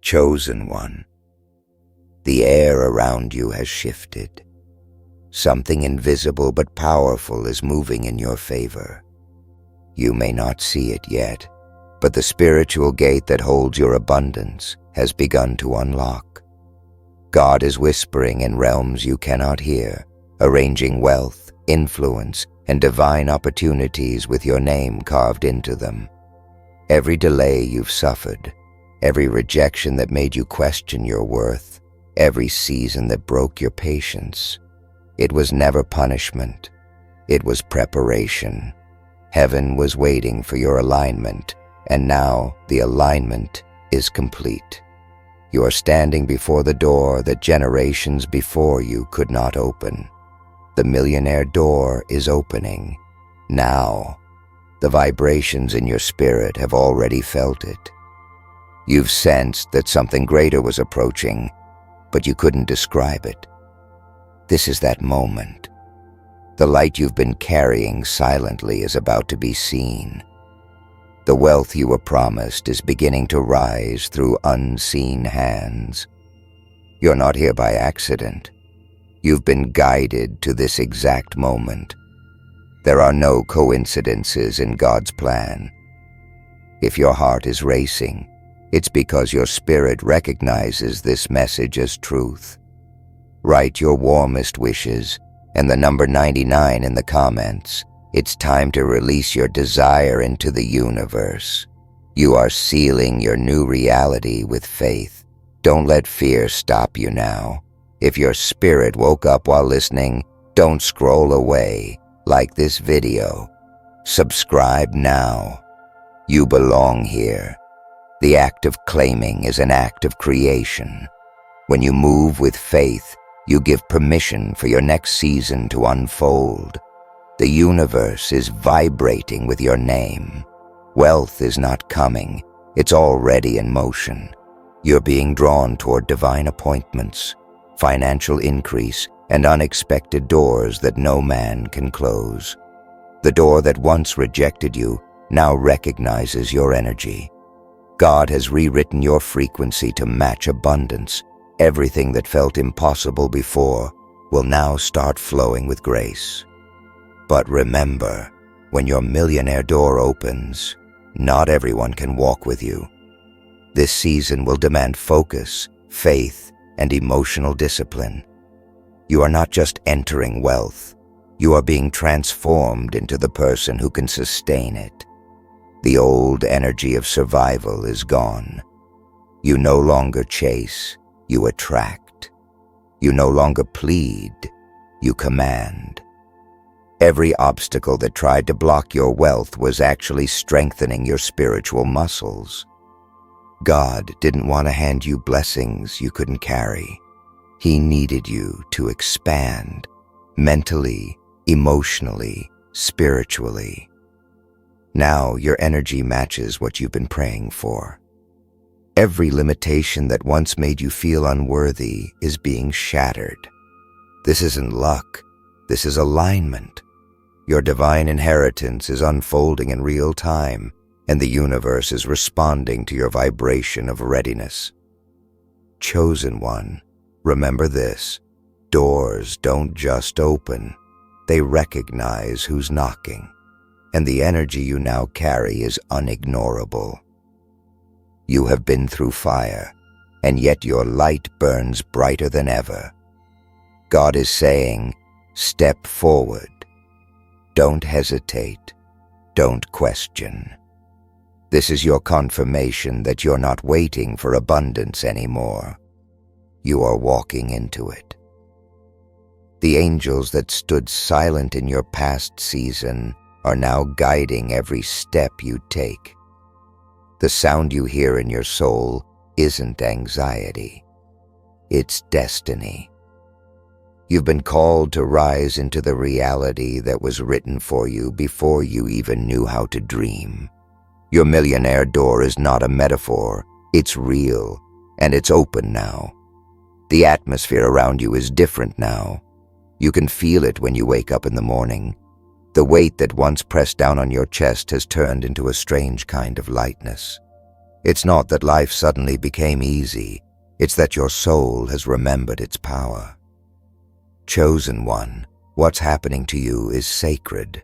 Chosen one. The air around you has shifted. Something invisible but powerful is moving in your favor. You may not see it yet, but the spiritual gate that holds your abundance has begun to unlock. God is whispering in realms you cannot hear, arranging wealth, influence, and divine opportunities with your name carved into them. Every delay you've suffered, every rejection that made you question your worth, every season that broke your patience, it was never punishment. It was preparation. Heaven was waiting for your alignment, and now the alignment is complete. You are standing before the door that generations before you could not open. The millionaire door is opening. Now, the vibrations in your spirit have already felt it. You've sensed that something greater was approaching, but you couldn't describe it. This is that moment. The light you've been carrying silently is about to be seen. The wealth you were promised is beginning to rise through unseen hands. You're not here by accident. You've been guided to this exact moment. There are no coincidences in God's plan. If your heart is racing, it's because your spirit recognizes this message as truth. Write your warmest wishes and the number 99 in the comments. It's time to release your desire into the universe. You are sealing your new reality with faith. Don't let fear stop you now. If your spirit woke up while listening, don't scroll away. Like this video. Subscribe now. You belong here. The act of claiming is an act of creation. When you move with faith, you give permission for your next season to unfold. The universe is vibrating with your name. Wealth is not coming. It's already in motion. You're being drawn toward divine appointments, financial increase, and unexpected doors that no man can close. The door that once rejected you now recognizes your energy. God has rewritten your frequency to match abundance. Everything that felt impossible before will now start flowing with grace. But remember, when your millionaire door opens, not everyone can walk with you. This season will demand focus, faith, and emotional discipline. You are not just entering wealth, you are being transformed into the person who can sustain it. The old energy of survival is gone. You no longer chase, you attract. You no longer plead, you command. Every obstacle that tried to block your wealth was actually strengthening your spiritual muscles. God didn't want to hand you blessings you couldn't carry. He needed you to expand, mentally, emotionally, spiritually. Now your energy matches what you've been praying for. Every limitation that once made you feel unworthy is being shattered. This isn't luck, this is alignment. Your divine inheritance is unfolding in real time, and the universe is responding to your vibration of readiness. Chosen one, remember this: doors don't just open, they recognize who's knocking, and the energy you now carry is unignorable. You have been through fire, and yet your light burns brighter than ever. God is saying, step forward. Don't hesitate. Don't question. This is your confirmation that you're not waiting for abundance anymore. You are walking into it. The angels that stood silent in your past season are now guiding every step you take. The sound you hear in your soul isn't anxiety. It's destiny. You've been called to rise into the reality that was written for you before you even knew how to dream. Your millionaire door is not a metaphor, it's real, and it's open now. The atmosphere around you is different now. You can feel it when you wake up in the morning. The weight that once pressed down on your chest has turned into a strange kind of lightness. It's not that life suddenly became easy. It's that your soul has remembered its power. Chosen one, what's happening to you is sacred.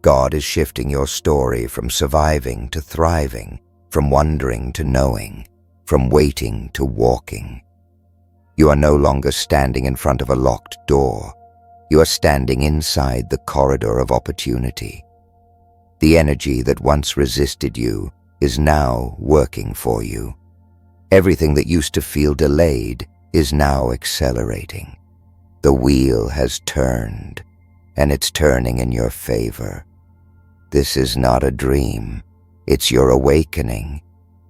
God is shifting your story from surviving to thriving, from wondering to knowing, from waiting to walking. You are no longer standing in front of a locked door. You are standing inside the corridor of opportunity. The energy that once resisted you is now working for you. Everything that used to feel delayed is now accelerating. The wheel has turned, and it's turning in your favor. This is not a dream. It's your awakening.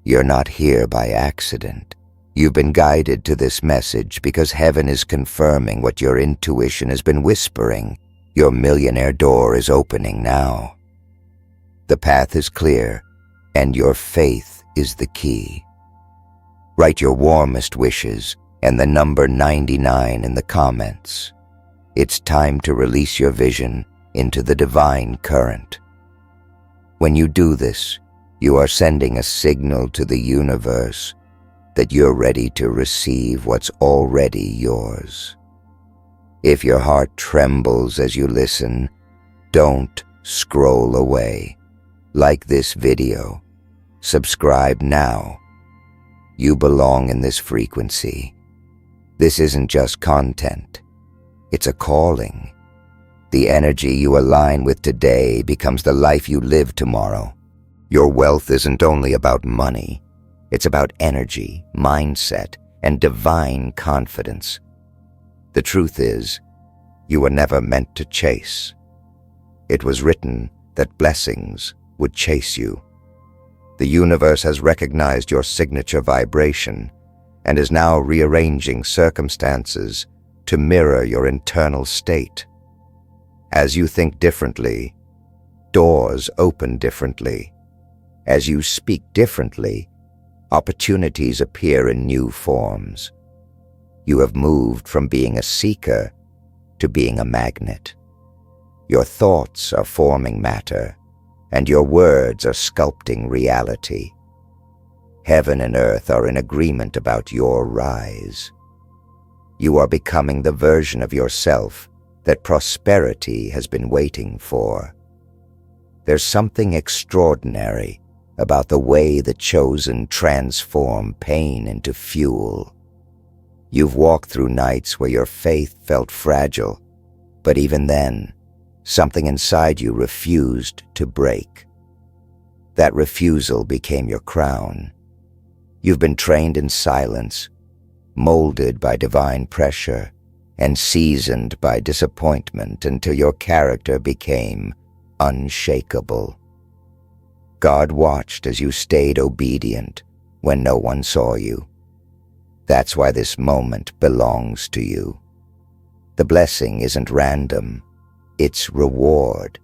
You're not here by accident. You've been guided to this message because heaven is confirming what your intuition has been whispering. Your millionaire door is opening now. The path is clear, and your faith is the key. Write your warmest wishes and the number 99 in the comments. It's time to release your vision into the divine current. When you do this, you are sending a signal to the universe that you're ready to receive what's already yours. If your heart trembles as you listen, don't scroll away. Like this video. Subscribe now. You belong in this frequency. This isn't just content. It's a calling. The energy you align with today becomes the life you live tomorrow. Your wealth isn't only about money. It's about energy, mindset, and divine confidence. The truth is, you were never meant to chase. It was written that blessings would chase you. The universe has recognized your signature vibration and is now rearranging circumstances to mirror your internal state. As you think differently, doors open differently. As you speak differently, opportunities appear in new forms. You have moved from being a seeker to being a magnet. Your thoughts are forming matter, and your words are sculpting reality. Heaven and earth are in agreement about your rise. You are becoming the version of yourself that prosperity has been waiting for. There's something extraordinary about the way the chosen transform pain into fuel. You've walked through nights where your faith felt fragile, but even then, something inside you refused to break. That refusal became your crown. You've been trained in silence, molded by divine pressure, and seasoned by disappointment until your character became unshakable. God watched as you stayed obedient when no one saw you. That's why this moment belongs to you. The blessing isn't random. It's reward.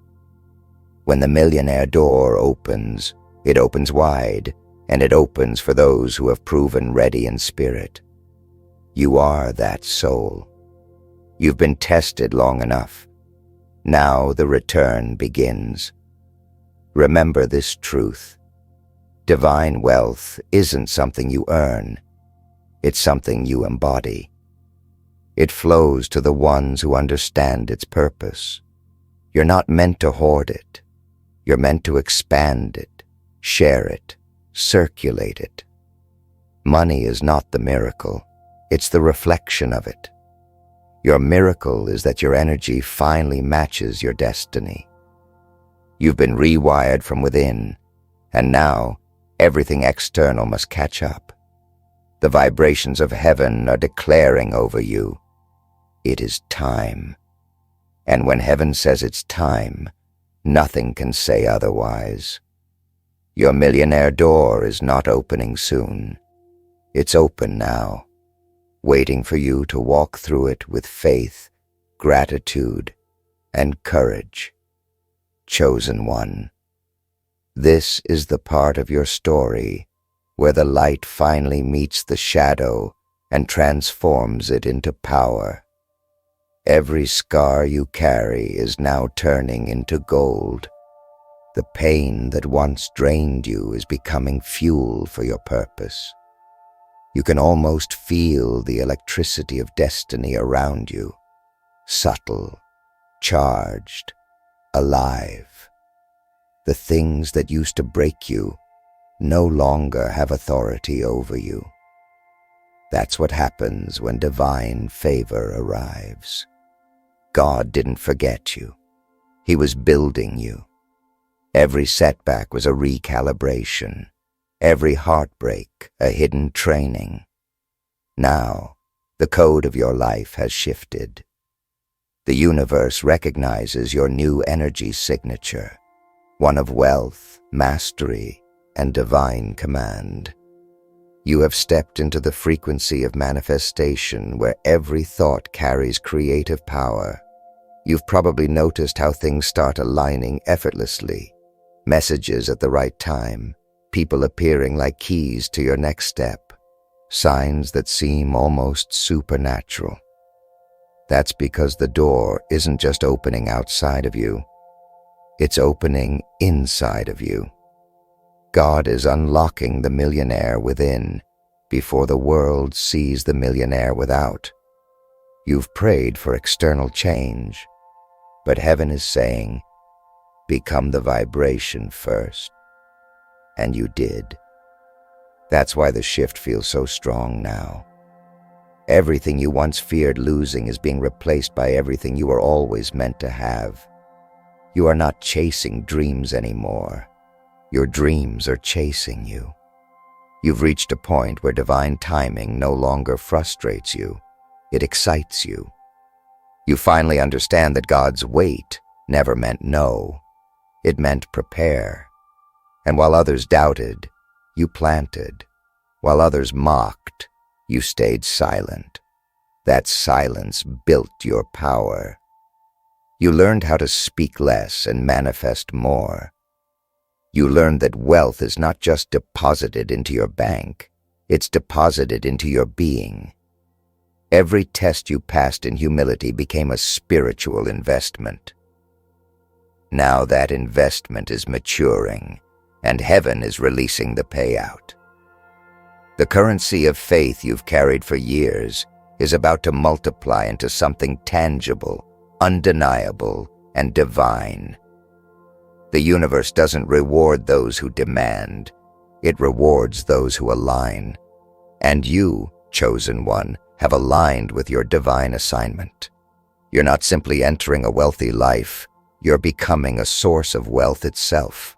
When the millionaire door opens, it opens wide, and it opens for those who have proven ready in spirit. You are that soul. You've been tested long enough. Now the return begins. Remember this truth. Divine wealth isn't something you earn. It's something you embody. It flows to the ones who understand its purpose. You're not meant to hoard it. You're meant to expand it, share it, circulate it. Money is not the miracle. It's the reflection of it. Your miracle is that your energy finally matches your destiny. You've been rewired from within, and now everything external must catch up. The vibrations of heaven are declaring over you, it is time. And when heaven says it's time, nothing can say otherwise. Your millionaire door is not opening soon. It's open now, waiting for you to walk through it with faith, gratitude, and courage. Chosen one. This is the part of your story where the light finally meets the shadow and transforms it into power. Every scar you carry is now turning into gold. The pain that once drained you is becoming fuel for your purpose. You can almost feel the electricity of destiny around you, subtle, charged, alive. The things that used to break you no longer have authority over you. That's what happens when divine favor arrives. God didn't forget you. He was building you. Every setback was a recalibration. Every heartbreak a hidden training. Now, the code of your life has shifted. The universe recognizes your new energy signature, one of wealth, mastery, and divine command. You have stepped into the frequency of manifestation where every thought carries creative power. You've probably noticed how things start aligning effortlessly. Messages at the right time, people appearing like keys to your next step, signs that seem almost supernatural. That's because the door isn't just opening outside of you, it's opening inside of you. God is unlocking the millionaire within before the world sees the millionaire without. You've prayed for external change, but heaven is saying, become the vibration first. And you did. That's why the shift feels so strong now. Everything you once feared losing is being replaced by everything you were always meant to have. You are not chasing dreams anymore. Your dreams are chasing you. You've reached a point where divine timing no longer frustrates you. It excites you. You finally understand that God's wait never meant no. It meant prepare. And while others doubted, you planted. While others mocked, you stayed silent. That silence built your power. You learned how to speak less and manifest more. You learned that wealth is not just deposited into your bank, it's deposited into your being. Every test you passed in humility became a spiritual investment. Now that investment is maturing, and heaven is releasing the payout. The currency of faith you've carried for years is about to multiply into something tangible, undeniable, and divine. The universe doesn't reward those who demand. It rewards those who align. And you, chosen one, have aligned with your divine assignment. You're not simply entering a wealthy life, you're becoming a source of wealth itself.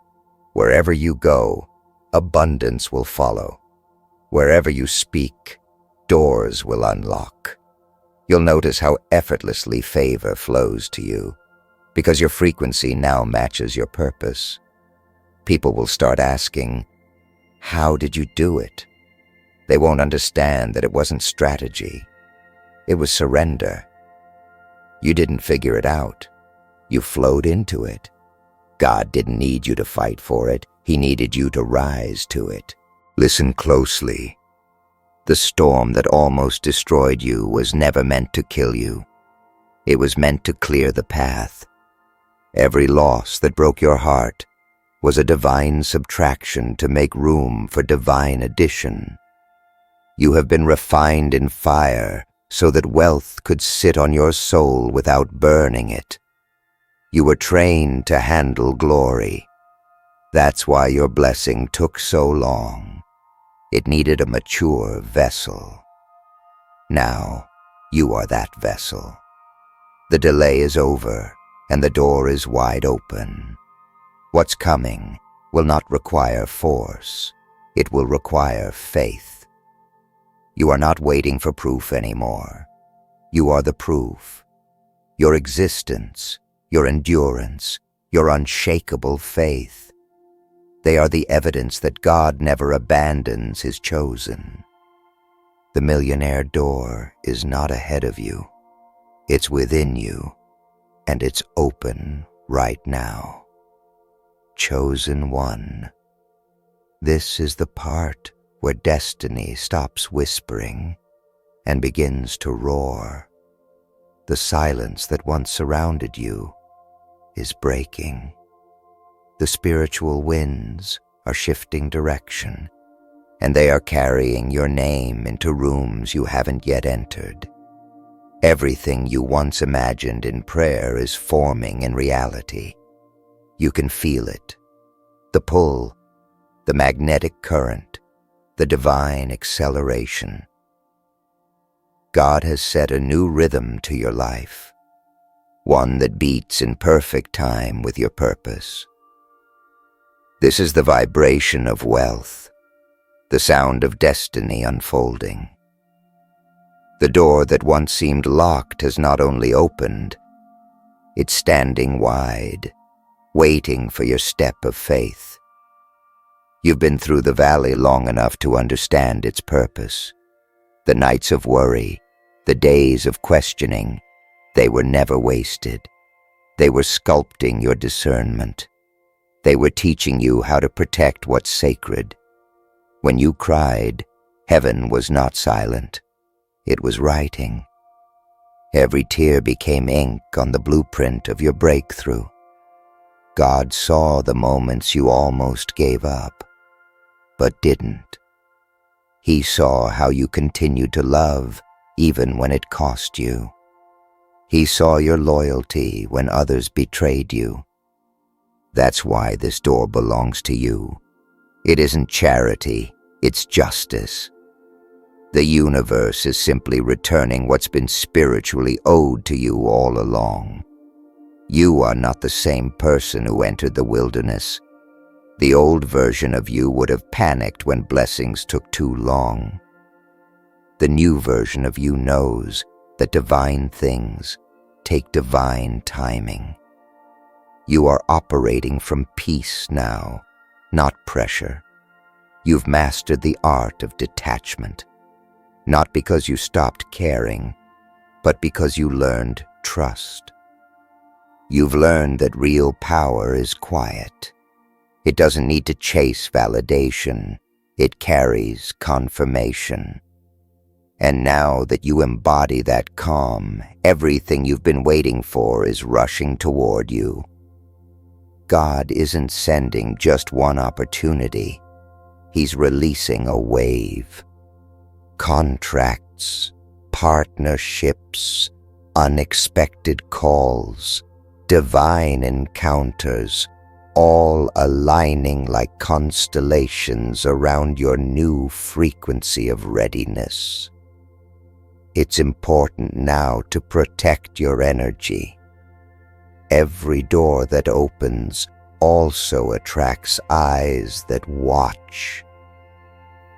Wherever you go, abundance will follow. Wherever you speak, doors will unlock. You'll notice how effortlessly favor flows to you, because your frequency now matches your purpose. People will start asking, how did you do it? They won't understand that it wasn't strategy. It was surrender. You didn't figure it out. You flowed into it. God didn't need you to fight for it. He needed you to rise to it. Listen closely. The storm that almost destroyed you was never meant to kill you. It was meant to clear the path. Every loss that broke your heart was a divine subtraction to make room for divine addition. You have been refined in fire so that wealth could sit on your soul without burning it. You were trained to handle glory. That's why your blessing took so long. It needed a mature vessel. Now, you are that vessel. The delay is over, and the door is wide open. What's coming will not require force. It will require faith. You are not waiting for proof anymore. You are the proof. Your existence, your endurance, your unshakable faith. They are the evidence that God never abandons His chosen. The millionaire door is not ahead of you. It's within you, and it's open right now. Chosen one. This is the part where destiny stops whispering and begins to roar. The silence that once surrounded you is breaking. The spiritual winds are shifting direction, and they are carrying your name into rooms you haven't yet entered. Everything you once imagined in prayer is forming in reality. You can feel it. The pull, the magnetic current, the divine acceleration. God has set a new rhythm to your life, one that beats in perfect time with your purpose. This is the vibration of wealth, the sound of destiny unfolding. The door that once seemed locked has not only opened, it's standing wide, waiting for your step of faith. You've been through the valley long enough to understand its purpose. The nights of worry, the days of questioning, they were never wasted. They were sculpting your discernment. They were teaching you how to protect what's sacred. When you cried, heaven was not silent. It was writing. Every tear became ink on the blueprint of your breakthrough. God saw the moments you almost gave up, but didn't. He saw how you continued to love even when it cost you. He saw your loyalty when others betrayed you. That's why this door belongs to you. It isn't charity, it's justice. The universe is simply returning what's been spiritually owed to you all along. You are not the same person who entered the wilderness. The old version of you would have panicked when blessings took too long. The new version of you knows that divine things take divine timing. You are operating from peace now, not pressure. You've mastered the art of detachment, not because you stopped caring, but because you learned trust. You've learned that real power is quiet. It doesn't need to chase validation. It carries confirmation. And now that you embody that calm, everything you've been waiting for is rushing toward you. God isn't sending just one opportunity. He's releasing a wave. Contracts, partnerships, unexpected calls, divine encounters, all aligning like constellations around your new frequency of readiness. It's important now to protect your energy. Every door that opens also attracts eyes that watch.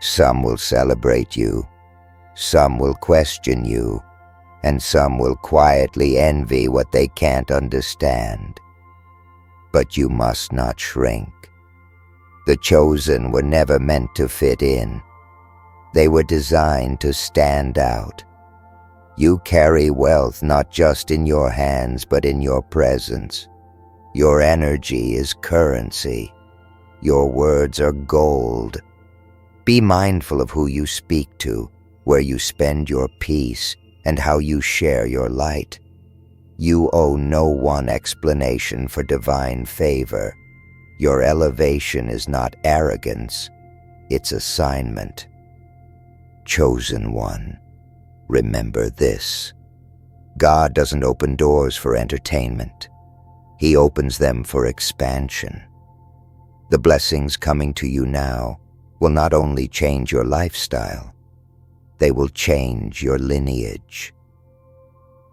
Some will celebrate you, some will question you, and some will quietly envy what they can't understand. But you must not shrink. The chosen were never meant to fit in. They were designed to stand out. You carry wealth not just in your hands, but in your presence. Your energy is currency. Your words are gold. Be mindful of who you speak to, where you spend your peace, and how you share your light. You owe no one explanation for divine favor. Your elevation is not arrogance, it's assignment. Chosen one, remember this. God doesn't open doors for entertainment. He opens them for expansion. The blessings coming to you now will not only change your lifestyle, they will change your lineage.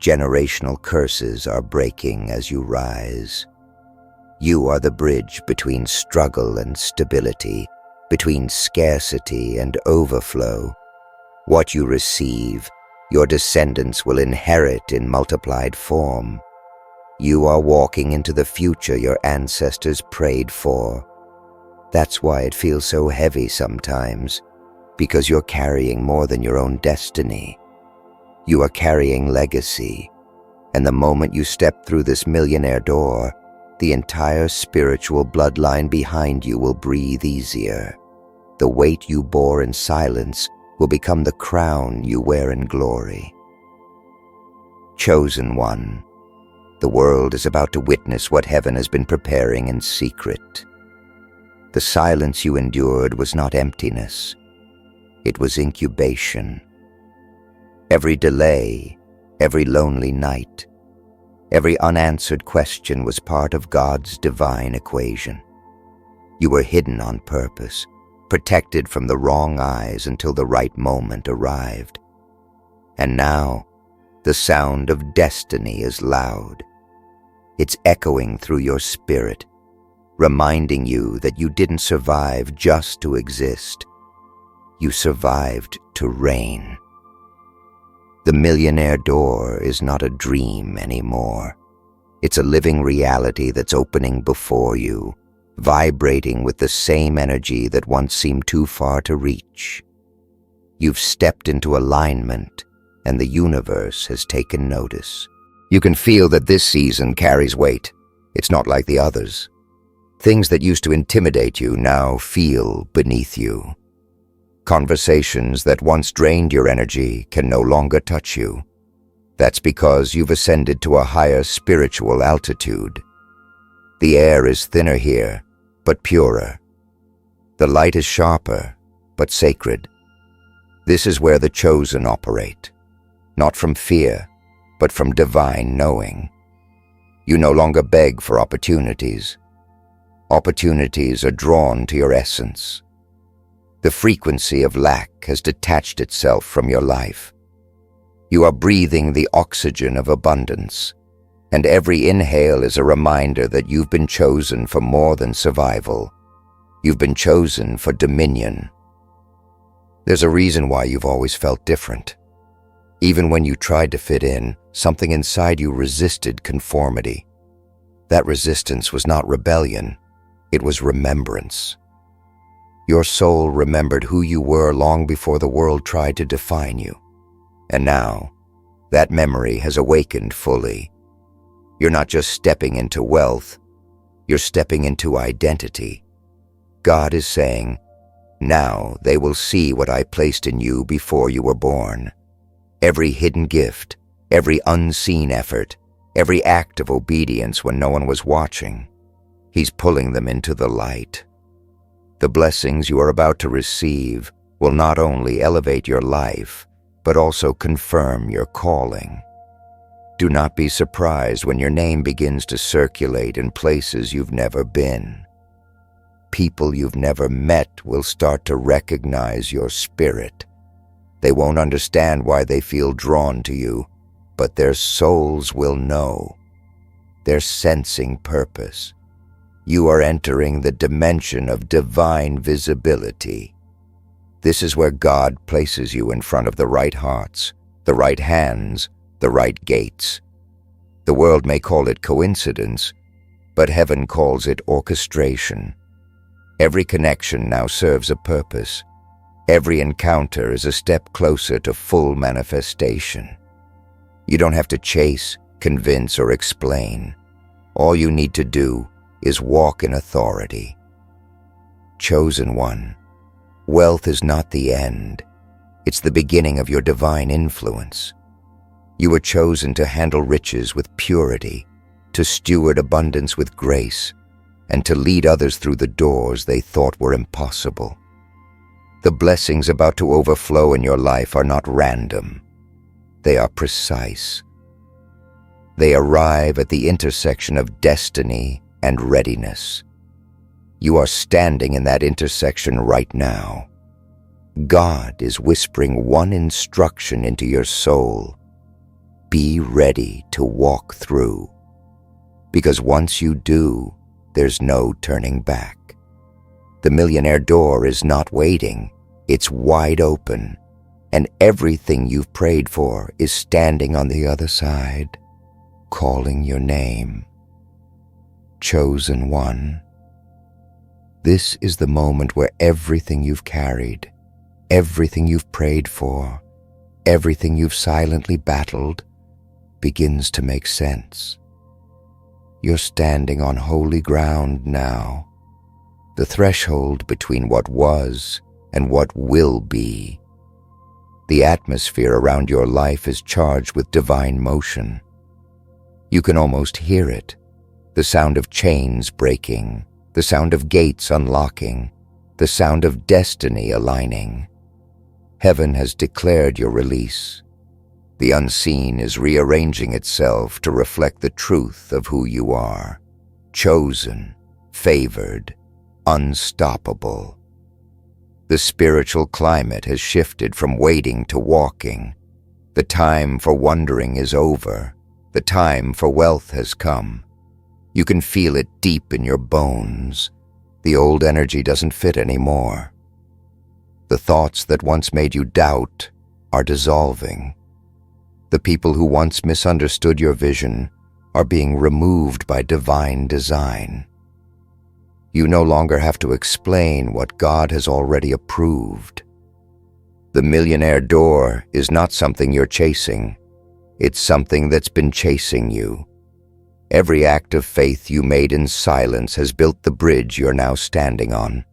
Generational curses are breaking as you rise. You are the bridge between struggle and stability, between scarcity and overflow. What you receive, your descendants will inherit in multiplied form. You are walking into the future your ancestors prayed for. That's why it feels so heavy sometimes, because you're carrying more than your own destiny. You are carrying legacy, and the moment you step through this millionaire door, the entire spiritual bloodline behind you will breathe easier. The weight you bore in silence will become the crown you wear in glory. Chosen one, The world is about to witness what heaven has been preparing in secret. The silence you endured was not emptiness. It was incubation. Every delay, every lonely night, every unanswered question was part of God's divine equation. You were hidden on purpose, protected from the wrong eyes until the right moment arrived. And now, the sound of destiny is loud. It's echoing through your spirit, reminding you that you didn't survive just to exist. You survived to reign. The millionaire door is not a dream anymore. It's a living reality that's opening before you, vibrating with the same energy that once seemed too far to reach. You've stepped into alignment, and the universe has taken notice. You can feel that this season carries weight. It's not like the others. Things that used to intimidate you now feel beneath you. Conversations that once drained your energy can no longer touch you. That's because you've ascended to a higher spiritual altitude. The air is thinner here, but purer. The light is sharper, but sacred. This is where the chosen operate, not from fear, but from divine knowing. You no longer beg for opportunities. Opportunities are drawn to your essence. The frequency of lack has detached itself from your life. You are breathing the oxygen of abundance, and every inhale is a reminder that you've been chosen for more than survival. You've been chosen for dominion. There's a reason why you've always felt different. Even when you tried to fit in, something inside you resisted conformity. That resistance was not rebellion, it was remembrance. Your soul remembered who you were long before the world tried to define you. And now, that memory has awakened fully. You're not just stepping into wealth, you're stepping into identity. God is saying, now they will see what I placed in you before you were born. Every hidden gift, every unseen effort, every act of obedience when no one was watching, He's pulling them into the light. The blessings you are about to receive will not only elevate your life, but also confirm your calling. Do not be surprised when your name begins to circulate in places you've never been. People you've never met will start to recognize your spirit. They won't understand why they feel drawn to you, but their souls will know. They're sensing purpose. You are entering the dimension of divine visibility. This is where God places you in front of the right hearts, the right hands, the right gates. The world may call it coincidence, but heaven calls it orchestration. Every connection now serves a purpose. Every encounter is a step closer to full manifestation. You don't have to chase, convince, or explain. All you need to do is walk in authority. Chosen one, wealth is not the end. It's the beginning of your divine influence. You were chosen to handle riches with purity, to steward abundance with grace, and to lead others through the doors they thought were impossible. The blessings about to overflow in your life are not random. They are precise. They arrive at the intersection of destiny and readiness. You are standing in that intersection right now. God is whispering one instruction into your soul. Be ready to walk through. Because once you do, there's no turning back. The millionaire door is not waiting. It's wide open, and everything you've prayed for is standing on the other side, calling your name. Chosen one. This is the moment where everything you've carried, everything you've prayed for, everything you've silently battled, begins to make sense. You're standing on holy ground now. The threshold between what was and what will be. The atmosphere around your life is charged with divine motion. You can almost hear it. The sound of chains breaking, the sound of gates unlocking, the sound of destiny aligning. Heaven has declared your release. The unseen is rearranging itself to reflect the truth of who you are. Chosen, favored, unstoppable. The spiritual climate has shifted from waiting to walking. The time for wondering is over. The time for wealth has come. You can feel it deep in your bones. The old energy doesn't fit anymore. The thoughts that once made you doubt are dissolving. The people who once misunderstood your vision are being removed by divine design. You no longer have to explain what God has already approved. The millionaire door is not something you're chasing. It's something that's been chasing you. Every act of faith you made in silence has built the bridge you're now standing on.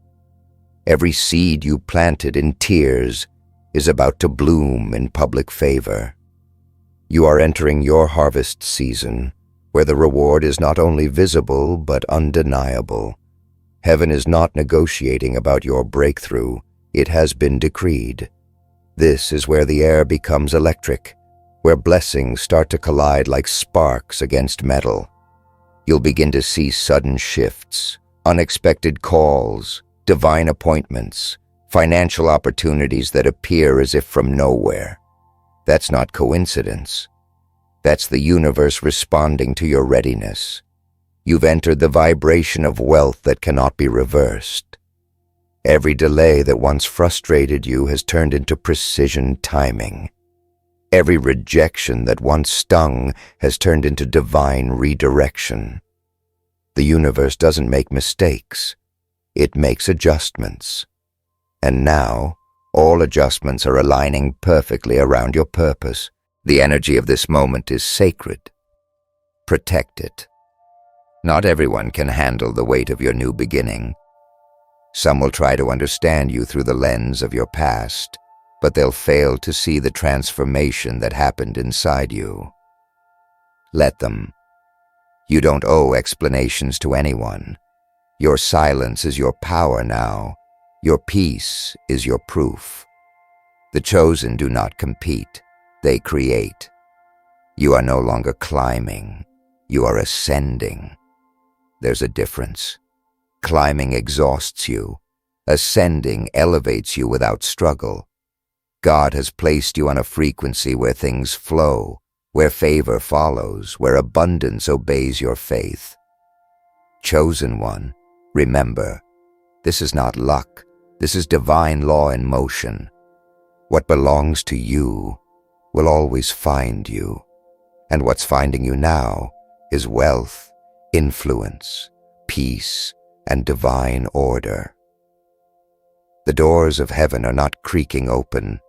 Every seed you planted in tears is about to bloom in public favor. You are entering your harvest season, where the reward is not only visible but undeniable. Heaven is not negotiating about your breakthrough. It has been decreed. This is where the air becomes electric, where blessings start to collide like sparks against metal. You'll begin to see sudden shifts, unexpected calls, divine appointments, financial opportunities that appear as if from nowhere. That's not coincidence. That's the universe responding to your readiness. You've entered the vibration of wealth that cannot be reversed. Every delay that once frustrated you has turned into precision timing. Every rejection that once stung has turned into divine redirection. The universe doesn't make mistakes. It makes adjustments. And now, all adjustments are aligning perfectly around your purpose. The energy of this moment is sacred. Protect it. Not everyone can handle the weight of your new beginning. Some will try to understand you through the lens of your past, but they'll fail to see the transformation that happened inside you. Let them. You don't owe explanations to anyone. Your silence is your power now. Your peace is your proof. The chosen do not compete. They create. You are no longer climbing. You are ascending. There's a difference. Climbing exhausts you. Ascending elevates you without struggle. God has placed you on a frequency where things flow, where favor follows, where abundance obeys your faith. Chosen one, remember, this is not luck. This is divine law in motion. What belongs to you will always find you. And what's finding you now is wealth, influence, peace, and divine order. The doors of heaven are not creaking open.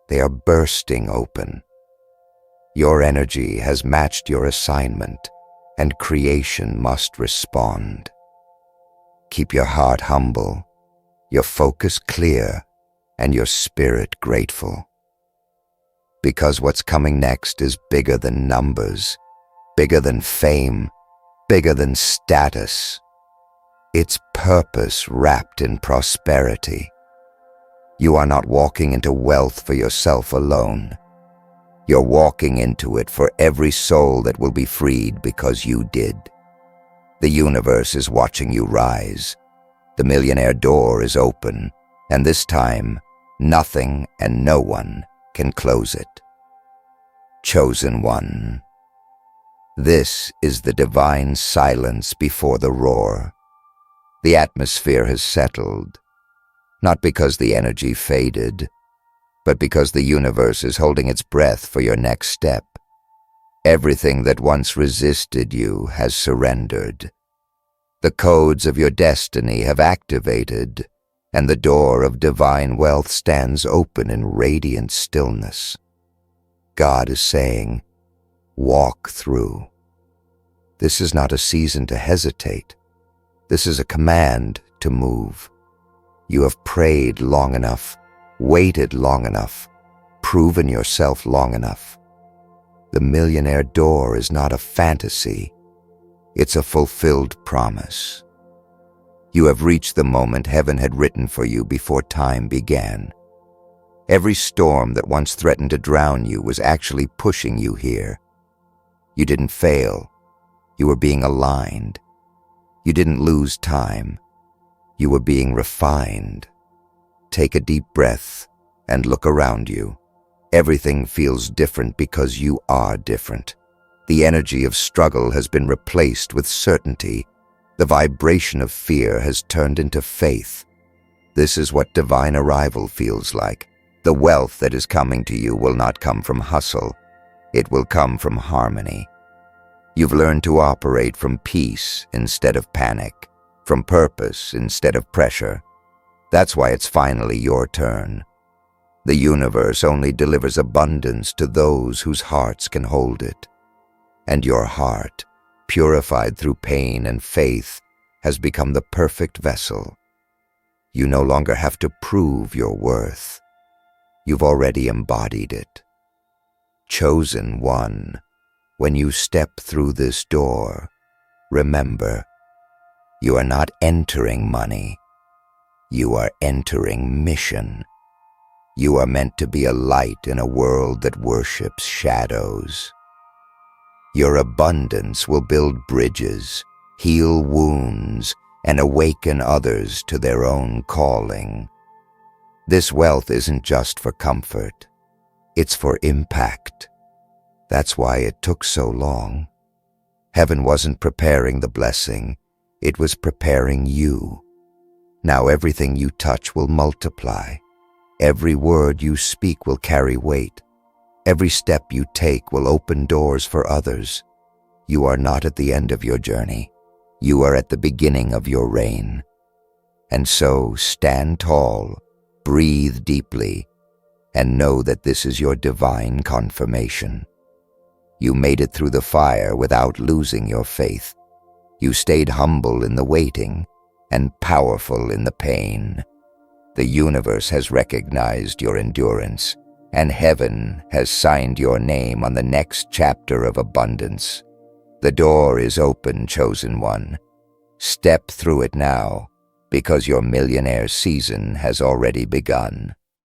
They are bursting open. Your energy has matched your assignment, and creation must respond. Keep your heart humble, your focus clear, and your spirit grateful. Because what's coming next is bigger than numbers, bigger than fame, bigger than status. It's purpose wrapped in prosperity. You are not walking into wealth for yourself alone. You're walking into it for every soul that will be freed because you did. The universe is watching you rise. The millionaire door is open, and this time, nothing and no one can close it. Chosen one. This is the divine silence before the roar. The atmosphere has settled, not because the energy faded, but because the universe is holding its breath for your next step. Everything that once resisted you has surrendered. The codes of your destiny have activated, and the door of divine wealth stands open in radiant stillness. God is saying, walk through. This is not a season to hesitate. This is a command to move. You have prayed long enough, waited long enough, proven yourself long enough. The millionaire door is not a fantasy. It's a fulfilled promise. You have reached the moment heaven had written for you before time began. Every storm that once threatened to drown you was actually pushing you here. You didn't fail. You were being aligned. You didn't lose time. You were being refined. Take a deep breath and look around you. Everything feels different because you are different. The energy of struggle has been replaced with certainty. The vibration of fear has turned into faith. This is what divine arrival feels like. The wealth that is coming to you will not come from hustle. It will come from harmony. You've learned to operate from peace instead of panic, from purpose instead of pressure. That's why it's finally your turn. The universe only delivers abundance to those whose hearts can hold it. And your heart, purified through pain and faith, has become the perfect vessel. You no longer have to prove your worth. You've already embodied it. Chosen one, when you step through this door, remember, you are not entering money. You are entering mission. You are meant to be a light in a world that worships shadows. Your abundance will build bridges, heal wounds, and awaken others to their own calling. This wealth isn't just for comfort. It's for impact. That's why it took so long. Heaven wasn't preparing the blessing. It was preparing you. Now everything you touch will multiply. Every word you speak will carry weight. Every step you take will open doors for others. You are not at the end of your journey. You are at the beginning of your reign. And so stand tall, breathe deeply, and know that this is your divine confirmation. You made it through the fire without losing your faith. You stayed humble in the waiting and powerful in the pain. The universe has recognized your endurance, and heaven has signed your name on the next chapter of abundance. The door is open, chosen one. Step through it now, because your millionaire season has already begun.